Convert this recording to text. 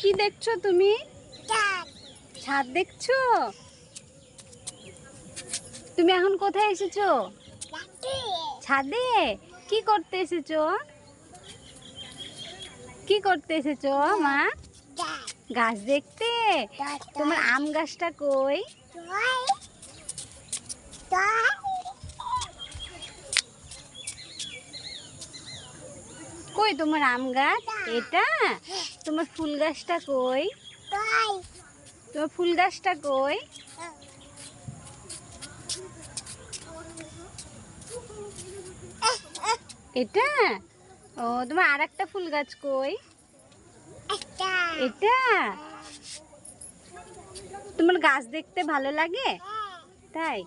কি দেখছো তুমি? ছাদ দেখছো? তুমি এখন কোথায় এসেছো? ছাদে। কি করতে এসেছো? কি করতে এসেছো মা? গাছ দেখতে। তোমার আম গাছটা কই? কই তোমার আম গাছ? এটা। তোমার ফুল গাছটা কই? তোমার ফুল গাছটা কই? এটা। ও, তোমার আর একটা ফুল গাছ কই? এটা। তোমার গাছ দেখতে ভালো লাগে? তাই।